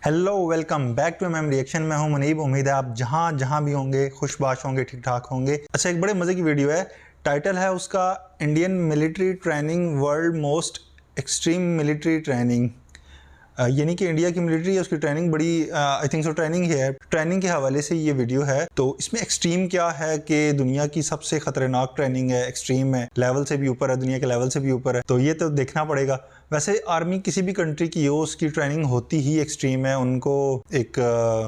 Hello, welcome back to MM reaction. मैं हूं मुनीब। उम्मीद है आप जहां भी होंगे खुशबाश होंगे, ठीक ठाक होंगे। अच्छा, एक बड़े मज़े की वीडियो है। टाइटल है उसका Indian military training world most extreme military training. यानी कि इंडिया की मिलिट्री है, उसकी ट्रेनिंग बड़ी आई थिंक सो ट्रेनिंग ही है। ट्रेनिंग के हवाले से ये वीडियो है। तो इसमें एक्सट्रीम क्या है कि दुनिया की सबसे खतरनाक ट्रेनिंग है, एक्सट्रीम है, लेवल से भी ऊपर है, दुनिया के लेवल से भी ऊपर है। तो ये तो देखना पड़ेगा। वैसे आर्मी किसी भी कंट्री की हो, उसकी ट्रेनिंग होती ही एक्सट्रीम है। उनको एक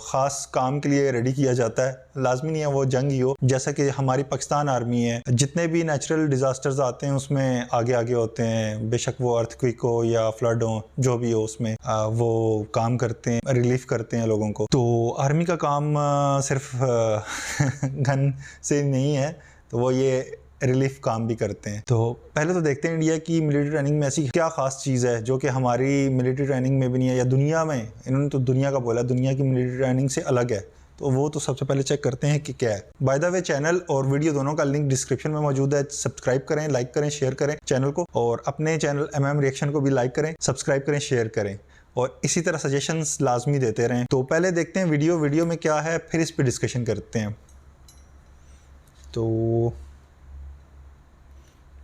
ख़ास काम के लिए रेडी किया जाता है। लाजमी नहीं है वो जंग ही हो। जैसा कि हमारी पाकिस्तान आर्मी है, जितने भी नेचुरल डिज़ास्टर्स आते हैं उसमें आगे आगे होते हैं। बेशक वो अर्थक्वेक हो या फ्लड हो, जो भी हो, उसमें वो काम करते हैं, रिलीफ करते हैं लोगों को। तो आर्मी का काम सिर्फ गन से नहीं है, तो वो ये रिलीफ काम भी करते हैं। तो पहले तो देखते हैं इंडिया की मिलिट्री ट्रेनिंग में ऐसी क्या खास चीज़ है जो कि हमारी मिलिट्री ट्रेनिंग में भी नहीं है, या दुनिया में। इन्होंने तो दुनिया का बोला, दुनिया की मिलिट्री ट्रेनिंग से अलग है। तो वो तो सबसे पहले चेक करते हैं कि क्या है। बाय द वे, चैनल और वीडियो दोनों का लिंक डिस्क्रिप्शन में मौजूद है। सब्सक्राइब करें, लाइक करें, शेयर करें चैनल को, और अपने चैनल एमएम रिएक्शन को भी लाइक करें, सब्सक्राइब करें, शेयर करें, और इसी तरह सजेशंस लाजमी देते रहें। तो पहले देखते हैं वीडियो में क्या है, फिर इस पर डिस्कशन करते हैं। तो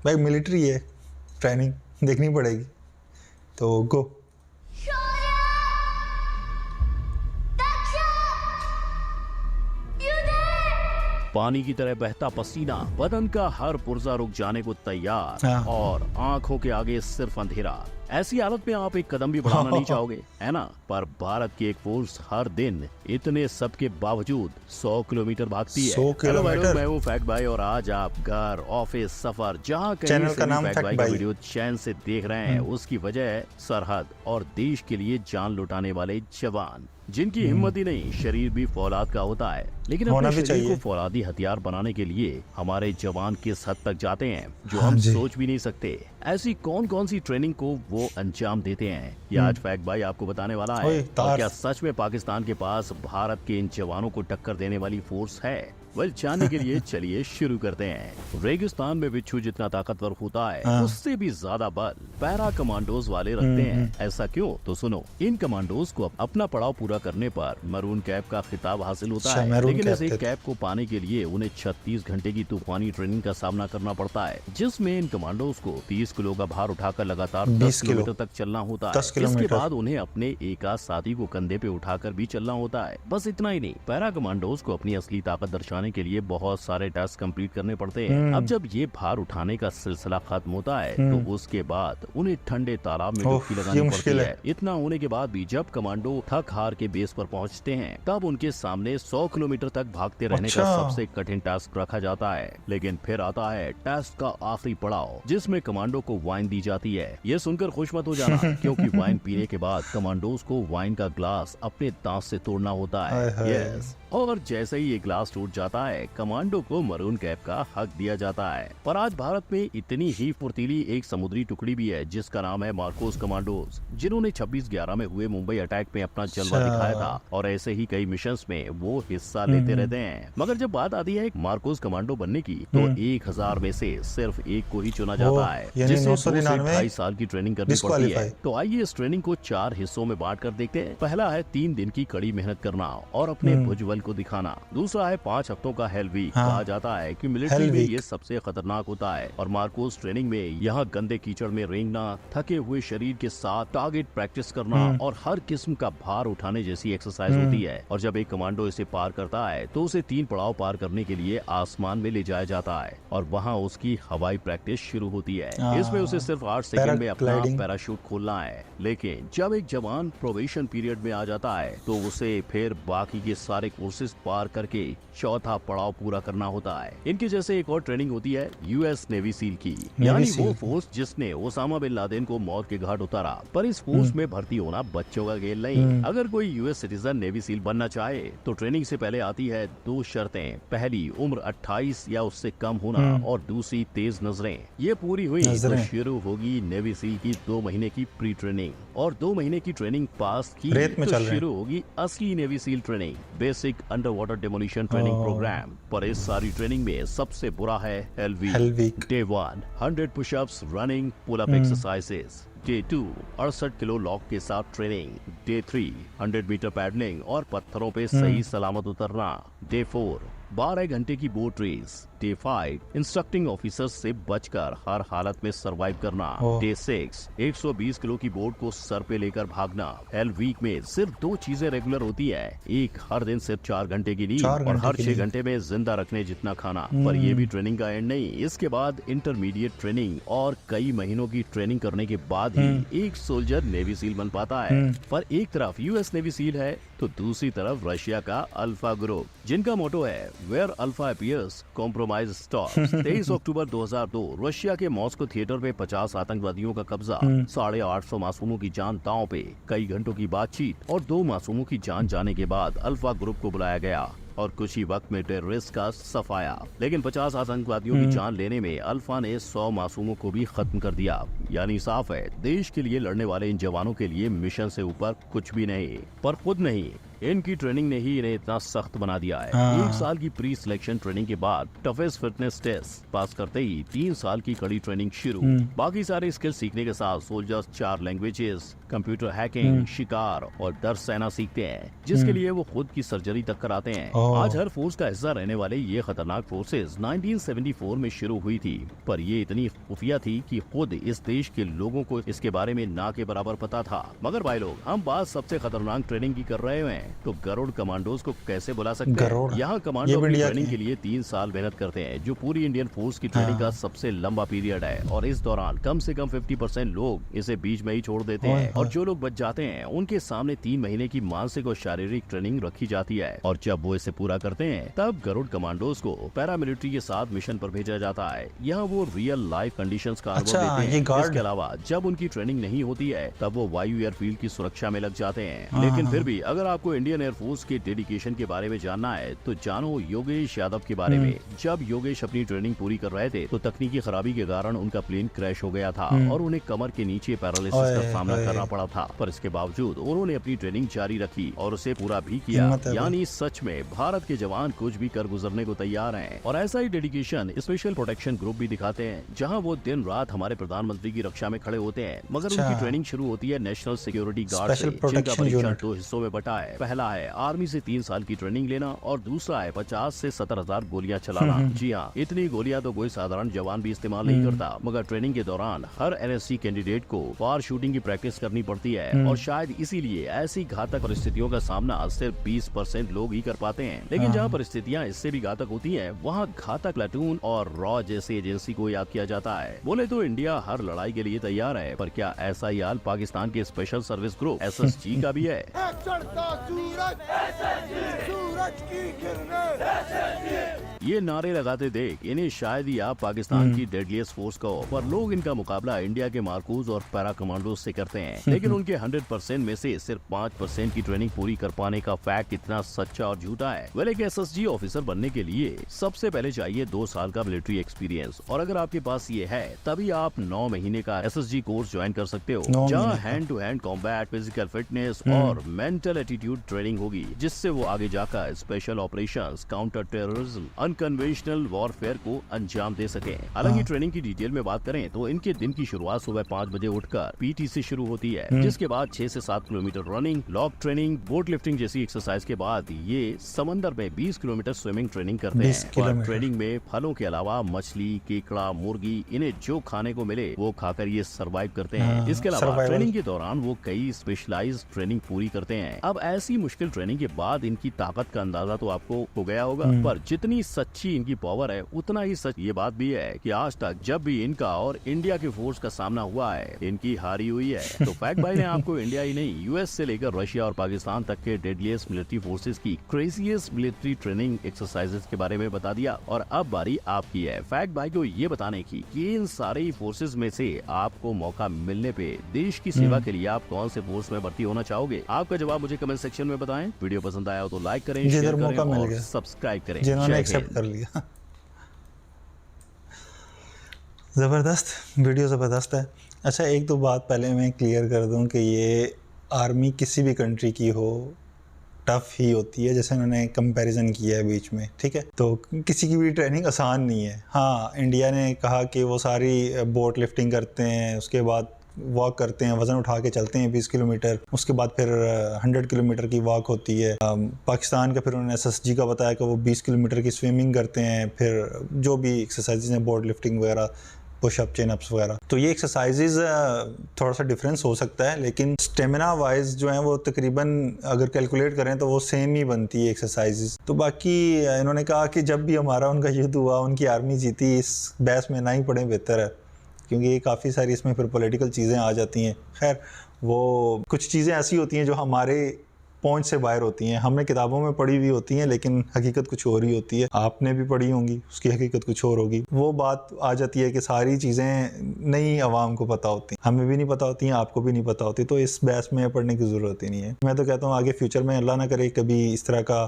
भाई मिलिट्री है, ट्रेनिंग देखनी पड़ेगी, तो गो। पानी की तरह बहता पसीना, बदन का हर पुर्जा रुक जाने को तैयार, और आंखों के आगे सिर्फ अंधेरा। ऐसी हालत में आप एक कदम भी बढ़ाना नहीं चाहोगे, है ना? पर भारत की एक फोर्स हर दिन इतने सब के बावजूद 100 किलोमीटर भागती है। 100 किलोमीटर। मैं हूँ फैक्ट भाई, और आज आप घर, ऑफिस, सफर, जहाँ कहीं से भी फैक्ट भाई का वीडियो चैन से देख रहे हैं, उसकी वजह है सरहद और देश के लिए जान लुटाने वाले जवान, जिनकी हिम्मत ही नहीं, शरीर भी फौलाद का होता है। लेकिन अपने शरीर को फौलादी हथियार बनाने के लिए हमारे जवान किस हद तक जाते हैं जो हम सोच भी नहीं सकते। ऐसी कौन कौन सी ट्रेनिंग को वो अंजाम देते हैं, ये आज फैक्ट भाई आपको बताने वाला है। और क्या सच में पाकिस्तान के पास भारत के इन जवानों को टक्कर देने वाली फोर्स है? जानने के लिए चलिए शुरू करते हैं। रेगिस्तान में बिच्छू जितना ताकतवर होता है, उससे भी ज्यादा बल पैरा कमांडोज वाले रखते हैं। ऐसा क्यों? तो सुनो। इन कमांडोज को अपना पड़ाव पूरा करने पर मरून कैप का खिताब हासिल होता है। लेकिन इस कैप को पाने के लिए उन्हें 36 घंटे की तूफानी ट्रेनिंग का सामना करना पड़ता है, जिसमें इन कमांडोज को 30 किलो का भार उठाकर लगातार 10 किलोमीटर तक चलना होता है। इसके बाद उन्हें अपने एक आध साथी को कंधे पे उठाकर भी चलना होता है। बस इतना ही नहीं, पैरा कमांडोज को अपनी असली ताकत दर्शाने के लिए बहुत सारे टास्क कंप्लीट करने पड़ते हैं। अब जब ये भार उठाने का सिलसिला खत्म होता है, तो उसके बाद उन्हें ठंडे तालाब में डुबकी लगानी पड़ती है। इतना होने के बाद भी जब कमांडो थक हार के बेस पर पहुंचते हैं, तब उनके सामने 100 किलोमीटर तक भागते रहने का सबसे कठिन टास्क रखा जाता है। लेकिन फिर आता है टास्क का आखिरी पड़ाव, जिसमें कमांडो को वाइन दी जाती है। ये सुनकर खुश मत हो जाना, क्योंकि वाइन पीने के बाद कमांडोज को वाइन का ग्लास अपने दांत से तोड़ना होता है। यस, और जैसे ही ये ग्लास टूट जाता है, कमांडो को मरून कैप का हक दिया जाता है। पर आज भारत में इतनी ही फुर्तीली एक समुद्री टुकड़ी भी है, जिसका नाम है मार्कोस कमांडोज, जिन्होंने 26/11 में हुए मुंबई अटैक में अपना जलवा दिखाया था, और ऐसे ही कई मिशंस में वो हिस्सा लेते रहते हैं। मगर जब बात आती है मार्कोस कमांडो बनने की, तो 1000 में से सिर्फ एक को ही चुना जाता है, जिसे 2 से 2.5 साल की ट्रेनिंग करनी पड़ती है। तो आइए इस ट्रेनिंग को 4 हिस्सों में बांट कर देखते हैं। पहला है 3 दिन की कड़ी मेहनत करना और अपने भुजबल को दिखाना। दूसरा है 5 हफ्तों का हेल वीक। कहा जाता है कि मिलिट्री में ये सबसे खतरनाक होता है, और मार्कोस ट्रेनिंग में यहाँ गंदे कीचड़ में रेंगना, थके हुए शरीर के साथ टारगेट प्रैक्टिस करना, और हर किस्म का भार उठाने जैसी एक्सरसाइज होती है। और जब एक कमांडो इसे पार करता है, तो उसे 3 पड़ाव पार करने के लिए आसमान में ले जाया जाता है, और वहाँ उसकी हवाई प्रैक्टिस शुरू होती है। इसमें उसे सिर्फ 8 सेकंड में अपना पैराशूट खोलना है। लेकिन जब एक जवान प्रोबेशन पीरियड में आ जाता है, तो उसे फिर बाकी के सारे कोर्सेज पार करके चौथा पड़ाव पूरा करना होता है। इनके जैसे एक और ट्रेनिंग होती है यूएस नेवी सील की, यानी वो फोर्स जिसने ओसामा बिन लादेन को मौत के घाट उतारा। पर इस फोर्स में भर्ती होना बच्चों का खेल नहीं। अगर कोई यूएस सिटीजन नेवी सील बनना चाहे, तो ट्रेनिंग से पहले आती है 2 शर्तें। पहली, उम्र 28 या उससे कम होना, और दूसरी, तेज नजरें। ये पूरी हुई तो शुरू होगी नेवी सील की 2 महीने की प्री ट्रेनिंग, और 2 महीने की ट्रेनिंग पास की तो शुरू होगी असली navy seal training, basic hell week underwater demolition training program. पर इस सारी ट्रेनिंग में सबसे बुरा है hell week. Day 1 100 pushups, running, pull up exercises. Day 2 68 kilo log के साथ ट्रेनिंग। डे 3 100 मीटर पैडलिंग और पत्थरों पे सही सलामत उतरना। डे 4 12 घंटे की boat race. Day 5 instructing officers से बचकर हर हालत में सरवाइव करना। डे 6 120 किलो की बोट को सर पे लेकर भागना। हेल वीक में सिर्फ 2 चीजें रेगुलर होती है, एक हर दिन सिर्फ 4 घंटे की नींद और हर 6 घंटे में जिंदा रखने जितना खाना। पर ये भी ट्रेनिंग का एंड नहीं, इसके बाद इंटरमीडिएट ट्रेनिंग और कई महीनों की ट्रेनिंग करने के बाद ही एक सोल्जर नेवी सील बन पाता है। पर एक तरफ यूएस नेवी सील है तो दूसरी तरफ रशिया का अल्फा ग्रुप, जिनका मोटो है where alpha appears compromise stops. 23 अक्टूबर 2002 रशिया के मॉस्को थिएटर पे 50 आतंकवादियों का कब्जा, 850 मासूमों की जान दांव पे, कई घंटों की बातचीत और 2 मासूमों की जान जाने के बाद अल्फा ग्रुप को बुलाया गया और कुछ ही वक्त में टेररिस्ट का सफाया। लेकिन 50 आतंकवादियों की जान लेने में अल्फा ने 100 मासूमों को भी खत्म कर दिया। यानी साफ है, देश के लिए लड़ने वाले इन जवानों के लिए मिशन से ऊपर कुछ भी नहीं। पर खुद नहीं, इनकी ट्रेनिंग ने ही इन्हें इतना सख्त बना दिया है। 1 साल की प्री सिलेक्शन ट्रेनिंग के बाद टफेस्ट फिटनेस टेस्ट पास करते ही 3 साल की कड़ी ट्रेनिंग शुरू। बाकी सारे स्किल सीखने के साथ सोल्जर्स 4 लैंग्वेजेस, कंप्यूटर हैकिंग, शिकार और डर सहना सीखते हैं, जिसके लिए वो खुद की सर्जरी तक कराते हैं। आज हर फोर्स का हिस्सा रहने वाले ये खतरनाक फोर्सेस 1974 में शुरू हुई थी, पर ये इतनी खुफिया थी कि खुद इस देश के लोगों को इसके बारे में ना के बराबर पता था। मगर भाई लोग, हम बात सबसे खतरनाक ट्रेनिंग की कर रहे हैं, तो गरुड़ कमांडोज को कैसे बुला सकते हैं? यहाँ कमांडो अपनी ट्रेनिंग के लिए 3 साल मेहनत करते हैं, जो पूरी इंडियन फोर्स की ट्रेनिंग का सबसे लंबा पीरियड है। और इस दौरान कम से कम 50% लोग इसे बीच में ही छोड़ देते हैं, और जो लोग बच जाते हैं उनके सामने 3 महीने की मानसिक और शारीरिक ट्रेनिंग रखी जाती है। और जब वो इसे पूरा करते हैं, तब गरुड़ कमांडोज को पैरामिलिट्री के साथ मिशन पर भेजा जाता है। यहाँ वो रियल लाइफ कंडीशंस का अनुभव देते हैं। इसके अलावा जब उनकी ट्रेनिंग नहीं होती है, तब वो वायु एयरफील्ड की सुरक्षा में लग जाते हैं। लेकिन फिर भी अगर आपको इंडियन एयरफोर्स के डेडिकेशन के बारे में जानना है, तो जानो योगेश यादव के बारे में। जब योगेश अपनी ट्रेनिंग पूरी कर रहे थे, तो तकनीकी खराबी के कारण उनका प्लेन क्रैश हो गया था और उन्हें कमर के नीचे पैरालिसिस का सामना करना पड़ा था। पर इसके बावजूद उन्होंने अपनी ट्रेनिंग जारी रखी और उसे पूरा भी किया। यानी सच में भारत के जवान कुछ भी कर गुजरने को तैयार हैं। और ऐसा ही डेडिकेशन स्पेशल प्रोटेक्शन ग्रुप भी दिखाते हैं, जहां वो दिन रात हमारे प्रधानमंत्री की रक्षा में खड़े होते हैं। मगर उनकी ट्रेनिंग शुरू होती है नेशनल सिक्योरिटी गार्ड से, जिनका परीक्षण 2 हिस्सों में बटा है। पहला है आर्मी से 3 साल की ट्रेनिंग लेना और दूसरा है 50 से 70,000 गोलियां चलाना। जी हाँ, इतनी गोलियां तो कोई साधारण जवान भी इस्तेमाल नहीं करता। मगर ट्रेनिंग के दौरान हर एनएससी कैंडिडेट को फार शूटिंग की प्रैक्टिस करनी पड़ती है, और शायद इसीलिए ऐसी घातक परिस्थितियों का सामना सिर्फ 20% लोग ही कर पाते हैं। लेकिन जहाँ परिस्थितियाँ इससे भी घातक होती है, वहाँ घातक प्लाटून और रॉ जैसी एजेंसी को याद किया जाता है। बोले तो इंडिया हर लड़ाई के लिए तैयार है, पर क्या ऐसा ही हाल पाकिस्तान के स्पेशल सर्विस ग्रुप SSG का भी है? सूरज की किरणें। ये नारे लगाते देख इन्हें शायद ही आप पाकिस्तान की डेडलीस्ट फोर्स कहो, पर लोग इनका मुकाबला इंडिया के मार्कूज और पैरा कमांडो से करते हैं। लेकिन उनके 100% में से सिर्फ 5% की ट्रेनिंग पूरी कर पाने का फैक्ट इतना सच्चा और झूठा है। वेल, एक SSG ऑफिसर बनने के लिए सबसे पहले चाहिए 2 साल का मिलिट्री एक्सपीरियंस, और अगर आपके पास ये है, तभी आप 9 महीने का SSG कोर्स ज्वाइन कर सकते हो, जहाँ hand to hand combat, physical fitness और मेंटल एटीट्यूड ट्रेनिंग होगी, जिससे वो आगे जाकर special operations, counter terrorism, unconventional warfare को अंजाम दे सके। हालांकि ट्रेनिंग की डिटेल में बात करें तो इनके दिन की शुरुआत सुबह 5 बजे उठकर PT से शुरू होती है, जिसके बाद 6 से 7 kilometre running, lock training, boat lifting जैसी एक्सरसाइज के बाद ये समंदर में 20 किलोमीटर स्विमिंग ट्रेनिंग करते हैं। और ट्रेनिंग में फलों के अलावा मछली, केकड़ा, मुर्गी, इन्हें जो खाने को मिले वो खाकर ये सर्वाइव करते हैं। इसके अलावा ट्रेनिंग के दौरान वो कई स्पेशलाइज्ड ट्रेनिंग पूरी करते हैं। अब ऐसी मुश्किल ट्रेनिंग के बाद इनकी ताकत का अंदाजा तो आपको हो गया होगा, पर जितनी सच्ची इनकी पावर है, उतना ही सच ये बात भी है कि आज तक जब भी इनका और इंडिया के फोर्स का सामना हुआ है, इनकी हारी हुई है। तो फैक्ट भाई ने आपको इंडिया ही नहीं, US से लेकर रशिया और पाकिस्तान तक के डेडलीस्ट मिलिट्री फोर्सेस की क्रेजीएस्ट मिलिट्री ट्रेनिंग एक्सरसाइजेस के बारे में बता दिया। और अब बारी आपकी है फैक्ट भाई को ये बताने की कि इन सारे फोर्सेस में से आपको मौका मिलने पे देश की सेवा के लिए आप कौन से फोर्स में भर्ती होना चाहोगे? आपका जवाब मुझे कमेंट सेक्शन में बताएं। वीडियो पसंद आया हो तो लाइक करें, शेयर करें और सब्सक्राइब करें। जिन्होंने एक्सेप्ट कर लिया। ज़बरदस्त वीडियो, ज़बरदस्त है। अच्छा, एक तो बात पहले मैं क्लियर कर दूं कि ये आर्मी किसी भी कंट्री की हो, टफ ही होती है, जैसे उन्होंने कंपैरिजन किया है बीच में, ठीक है। तो किसी की भी ट्रेनिंग आसान नहीं है। हाँ, इंडिया ने कहा कि वो सारी बोट लिफ्टिंग करते हैं, उसके बाद वॉक करते हैं, वज़न उठा के चलते हैं 20 किलोमीटर, उसके बाद फिर 100 किलोमीटर की वॉक होती है। पाकिस्तान का फिर उन्होंने SSG का बताया कि वो 20 किलोमीटर की स्विमिंग करते हैं, फिर जो भी एक्सरसाइजेज हैं, बोर्ड लिफ्टिंग वगैरह, पुशअप, चिन अप्स वगैरह। तो ये एक्सरसाइजेज थोड़ा सा डिफरेंस हो सकता है, लेकिन स्टेमिना वाइज जो है वो तकरीबन अगर कैलकुलेट करें तो वो सेम ही बनती है एक्सरसाइजेज। तो बाकी इन्होंने कहा कि जब भी हमारा उनका युद्ध हुआ, उनकी आर्मी जीती, इस बहस में ना ही पड़े बेहतर है, क्योंकि ये काफ़ी सारी इसमें फिर पॉलिटिकल चीज़ें आ जाती हैं। खैर, वो कुछ चीज़ें ऐसी होती हैं जो हमारे पहुंच से बाहर होती हैं, हमने किताबों में पढ़ी हुई होती हैं, लेकिन हकीकत कुछ और ही होती है। आपने भी पढ़ी होंगी, उसकी हकीकत कुछ और होगी। वो बात आ जाती है कि सारी चीज़ें नई आवाम को पता होती हैं, हमें भी नहीं पता होती हैं, आपको भी नहीं पता होती, तो इस बहस में पढ़ने की ज़रूरत ही नहीं है। मैं तो कहता हूँ आगे फ्यूचर में अल्लाह ना करे कभी इस तरह का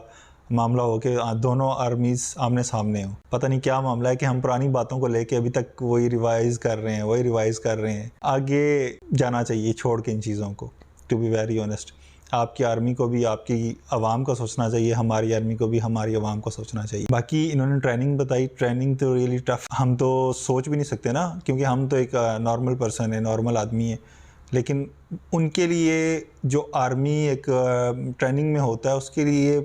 मामला हो कि दोनों आर्मीज़ आमने सामने हो। पता नहीं क्या मामला है कि हम पुरानी बातों को लेके अभी तक वही रिवाइज़ कर रहे हैं। आगे जाना चाहिए छोड़ के इन चीज़ों को, टू बी वेरी ऑनेस्ट। आपकी आर्मी को भी आपकी आवाम को सोचना चाहिए, हमारी आर्मी को भी हमारी आवाम को सोचना चाहिए। बाकी इन्होंने ट्रेनिंग बताई, ट्रेनिंग तो रियली टफ, हम तो सोच भी नहीं सकते ना, क्योंकि हम तो एक नॉर्मल पर्सन है, नॉर्मल आदमी है। लेकिन उनके लिए जो आर्मी एक ट्रेनिंग में होता है, उसके लिए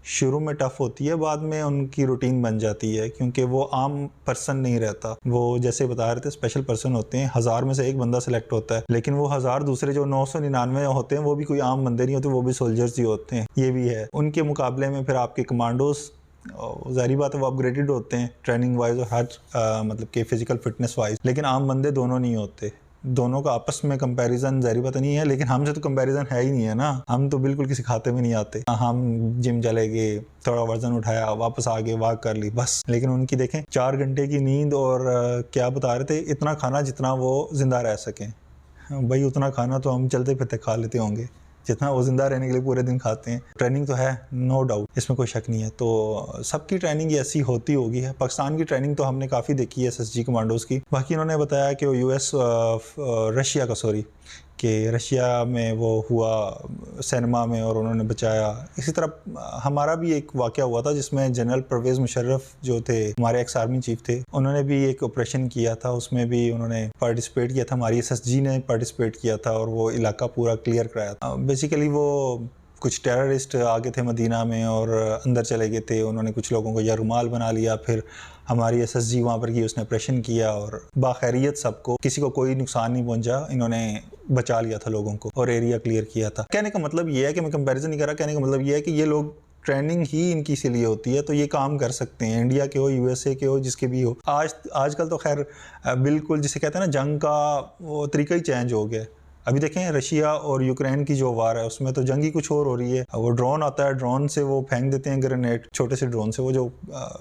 शुरू में टफ होती है, बाद में उनकी रूटीन बन जाती है, क्योंकि वो आम पर्सन नहीं रहता। वो जैसे बता रहे थे स्पेशल पर्सन होते हैं, 1000 में से एक बंदा सेलेक्ट होता है, लेकिन वो 1000 दूसरे जो 999 होते हैं वो भी कोई आम बंदे नहीं होते, वो भी सोल्जर्स ही होते हैं। ये भी है। उनके मुकाबले में फिर आपके कमांडोज, ज़ाहिर बात है वो अपग्रेडेड होते हैं ट्रेनिंग वाइज और हर मतलब कि फ़िज़िकल फिटनेस वाइज, लेकिन आम बंदे दोनों नहीं होते। दोनों का आपस में कंपैरिजन ज़ाहिर बात नहीं है, लेकिन हमसे तो कंपैरिजन है ही नहीं है ना। हम तो बिल्कुल किसी खाते में नहीं आते। हम जिम चले गए, थोड़ा वजन उठाया, वापस आ गए, वॉक कर ली, बस। लेकिन उनकी देखें 4 घंटे की नींद और क्या बता रहे थे, इतना खाना जितना वो ज़िंदा रह सकें। भाई उतना खाना तो हम चलते फिरते खा लेते होंगे जितना वो ज़िंदा रहने के लिए पूरे दिन खाते हैं। ट्रेनिंग तो है, नो डाउट, इसमें कोई शक नहीं है। तो सबकी ट्रेनिंग ऐसी होती होगी है। पाकिस्तान की ट्रेनिंग तो हमने काफ़ी देखी है SSG कमांडोज़ की। बाकी इन्होंने बताया कि वो रशिया में वो हुआ सिनेमा में और उन्होंने बचाया। इसी तरह हमारा भी एक वाक़या हुआ था जिसमें जनरल परवेज़ मुशर्रफ जो थे, हमारे एक्स आर्मी चीफ थे, उन्होंने भी एक ऑपरेशन किया था, उसमें भी उन्होंने पार्टिसिपेट किया था। हमारी SSG ने पार्टिसिपेट किया था और वो इलाका पूरा क्लियर कराया था। बेसिकली वो कुछ टेररिस्ट आ गए थे मदीना में और अंदर चले गए थे, उन्होंने कुछ लोगों को यरगमाल बना लिया, फिर हमारी SSG वहाँ पर की, उसने ऑपरेशन किया और बाखैरियत सबको, किसी को कोई नुकसान नहीं पहुंचा, इन्होंने बचा लिया था लोगों को और एरिया क्लियर किया था। कहने का मतलब ये है कि मैं कंपैरिजन नहीं कर रहा, कहने का मतलब ये है कि ये लोग ट्रेनिंग ही इनकी इसीलिए होती है, तो ये काम कर सकते हैं, इंडिया के हो, USA के हो, जिसके भी हो। आजकल तो खैर बिल्कुल जिसे कहते हैं ना, जंग का वो तरीका ही चेंज हो गया। अभी देखें रशिया और यूक्रेन की जो वार है, उसमें तो जंग ही कुछ और हो रही है। वो ड्रोन आता है, ड्रोन से वो फेंक देते हैं ग्रेनेड, छोटे से ड्रोन से, वो जो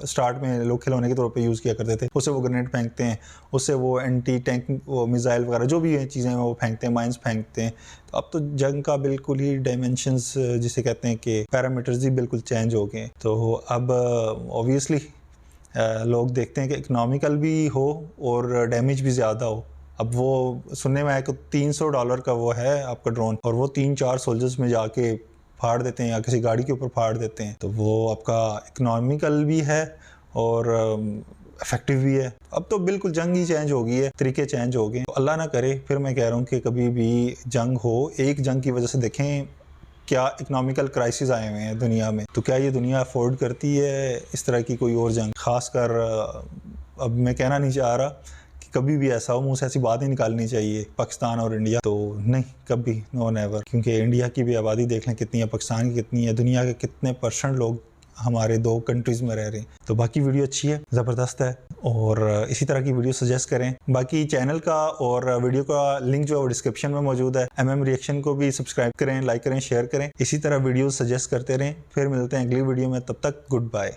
स्टार्ट में लोग खिलौने के तौर पे यूज़ किया करते थे, उससे वो ग्रेनेड फेंकते हैं, उससे वो एंटी टैंक वो मिसाइल वगैरह जो भी है चीज़ें हैं वो फेंकते हैं, माइंस फेंकते हैं। तो अब तो जंग का बिल्कुल ही डायमेंशंस जिसे कहते हैं कि पैरामीटर्स ही बिल्कुल चेंज हो गए। तो अब ऑब्वियसली लोग देखते हैं कि इकनॉमिकल भी हो और डैमेज भी ज़्यादा हो। अब वो सुनने में आया कि $300 का वो है आपका ड्रोन, और वो 3-4 सोल्जर्स में जाके फाड़ देते हैं या किसी गाड़ी के ऊपर फाड़ देते हैं, तो वो आपका इकनॉमिकल भी है और इफेक्टिव भी है। अब तो बिल्कुल जंग ही चेंज हो गई है, तरीके चेंज हो गए। तो अल्लाह ना करे फिर मैं कह रहा हूँ कि कभी भी जंग हो, एक जंग की वजह से देखें क्या इकोनॉमिकल क्राइसिस आए हुए हैं दुनिया में, तो क्या ये दुनिया अफोर्ड करती है इस तरह की कोई और जंग? खासकर अब मैं कहना नहीं चाह रहा कि कभी भी ऐसा हो, मुँह से ऐसी बात ही निकालनी चाहिए पाकिस्तान और इंडिया, तो नहीं, कभी, नो नेवर। क्योंकि इंडिया की भी आबादी देख लें कितनी है, पाकिस्तान की कितनी है, दुनिया के कितने % लोग हमारे 2 कंट्रीज़ में रह रहे हैं। तो बाकी वीडियो अच्छी है, ज़बरदस्त है, और इसी तरह की वीडियो सजेस्ट करें। बाकी चैनल का और वीडियो का लिंक जो है वो डिस्क्रिप्शन में मौजूद है। MM रिएक्शन को भी सब्सक्राइब करें, लाइक करें, शेयर करें, इसी तरह वीडियो सजेस्ट करते रहें। फिर मिलते हैं अगली वीडियो में, तब तक गुड बाय।